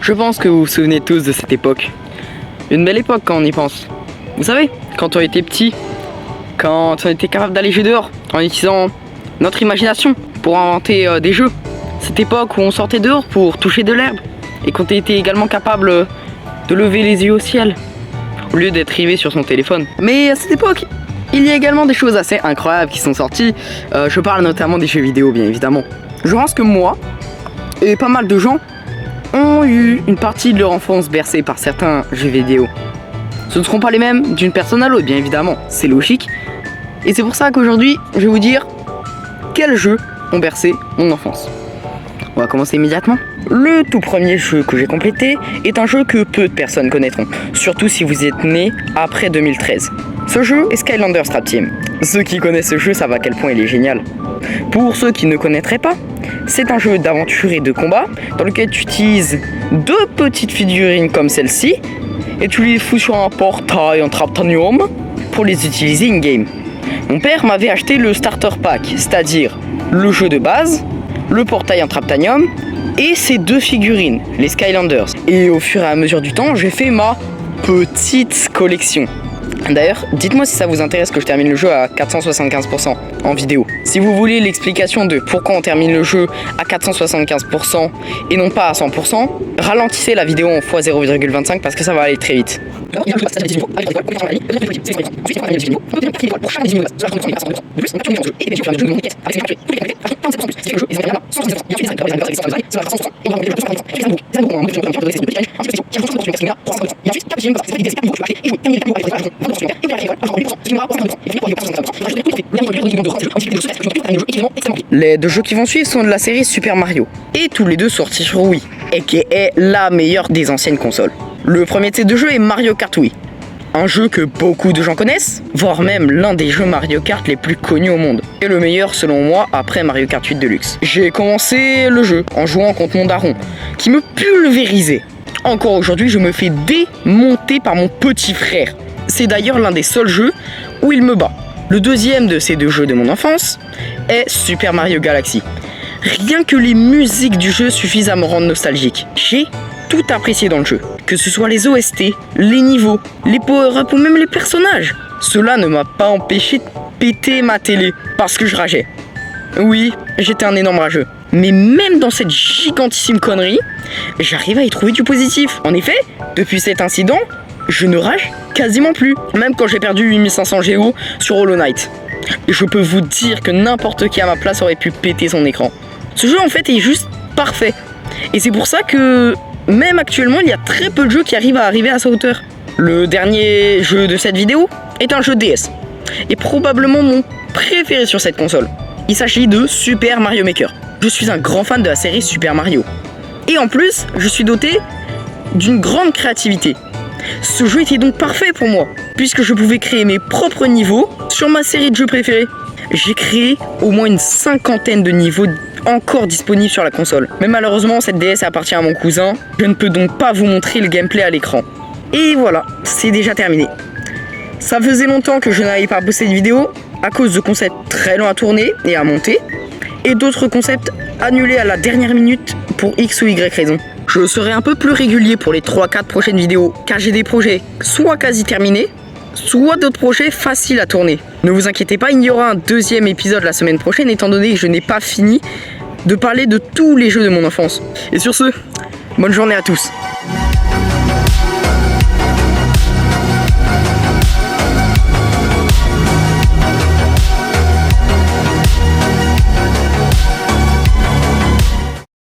Je pense que vous vous souvenez tous de cette époque. Une belle époque quand on y pense. Vous savez, quand on était petit, quand on était capable d'aller jouer dehors, en utilisant notre imagination pour inventer des jeux. Cette époque où on sortait dehors pour toucher de l'herbe et qu'on était également capable de lever les yeux au ciel au lieu d'être rivé sur son téléphone. Mais à cette époque, il y a également des choses assez incroyables qui sont sorties. Je parle notamment des jeux vidéo, bien évidemment. Je pense que moi et pas mal de gens ont eu une partie de leur enfance bercée par certains jeux vidéo. Ce ne seront pas les mêmes d'une personne à l'autre, bien évidemment, c'est logique. Et c'est pour ça qu'aujourd'hui, je vais vous dire quels jeux ont bercé mon enfance. On va commencer immédiatement. Le tout premier jeu que j'ai complété est un jeu que peu de personnes connaîtront, surtout si vous êtes né après 2013. Ce jeu est Skylanders Trap Team. Ceux qui connaissent ce jeu savent à quel point il est génial. Pour ceux qui ne connaîtraient pas, c'est un jeu d'aventure et de combat dans lequel tu utilises deux petites figurines comme celle-ci et tu les fous sur un portail en Traptanium pour les utiliser in-game. Mon père m'avait acheté le starter pack, c'est-à-dire le jeu de base, le portail en Traptanium et ces deux figurines, les Skylanders. Et au fur et à mesure du temps, j'ai fait ma petite collection. D'ailleurs, dites-moi si ça vous intéresse que je termine le jeu à 475% en vidéo. Si vous voulez l'explication de pourquoi on termine le jeu à 475% et non pas à 100%, ralentissez la vidéo en x0,25 parce que ça va aller très vite. Les deux jeux qui vont suivre sont de la série Super Mario, et tous les deux sortis sur Wii, et qui est la meilleure des anciennes consoles. Le premier de ces deux jeux est Mario Kart Wii, un jeu que beaucoup de gens connaissent, voire même l'un des jeux Mario Kart les plus connus au monde, et le meilleur selon moi après Mario Kart 8 Deluxe. J'ai commencé le jeu en jouant contre mon daron, qui me pulvérisait. Encore aujourd'hui, je me fais démonter par mon petit frère. C'est d'ailleurs l'un des seuls jeux où il me bat. Le deuxième de ces deux jeux de mon enfance est Super Mario Galaxy. Rien que les musiques du jeu suffisent à me rendre nostalgique. J'ai tout apprécié dans le jeu, que ce soit les OST, les niveaux, les power-ups ou même les personnages. Cela ne m'a pas empêché de péter ma télé parce que je rageais. Oui, j'étais un énorme rageux. Mais même dans cette gigantissime connerie, j'arrive à y trouver du positif. En effet, depuis cet incident, je ne rage quasiment plus. Même quand j'ai perdu 8500 Géo sur Hollow Knight. Et je peux vous dire que n'importe qui à ma place aurait pu péter son écran. Ce jeu en fait est juste parfait. Et c'est pour ça que même actuellement il y a très peu de jeux qui arrivent à sa hauteur. Le dernier jeu de cette vidéo est un jeu DS. Et probablement mon préféré sur cette console. Il s'agit de Super Mario Maker. Je suis un grand fan de la série Super Mario. Et en plus, je suis doté d'une grande créativité. Ce jeu était donc parfait pour moi, puisque je pouvais créer mes propres niveaux sur ma série de jeux préférés. J'ai créé au moins une 50aine de niveaux encore disponibles sur la console. Mais malheureusement, cette DS appartient à mon cousin, je ne peux donc pas vous montrer le gameplay à l'écran. Et voilà, c'est déjà terminé. Ça faisait longtemps que je n'avais pas posté de vidéo, à cause de concepts très longs à tourner et à monter, et d'autres concepts annulés à la dernière minute pour X ou Y raison. Je serai un peu plus régulier pour les 3-4 prochaines vidéos, car j'ai des projets soit quasi terminés, soit d'autres projets faciles à tourner. Ne vous inquiétez pas, il y aura un deuxième épisode la semaine prochaine, étant donné que je n'ai pas fini de parler de tous les jeux de mon enfance. Et sur ce, bonne journée à tous.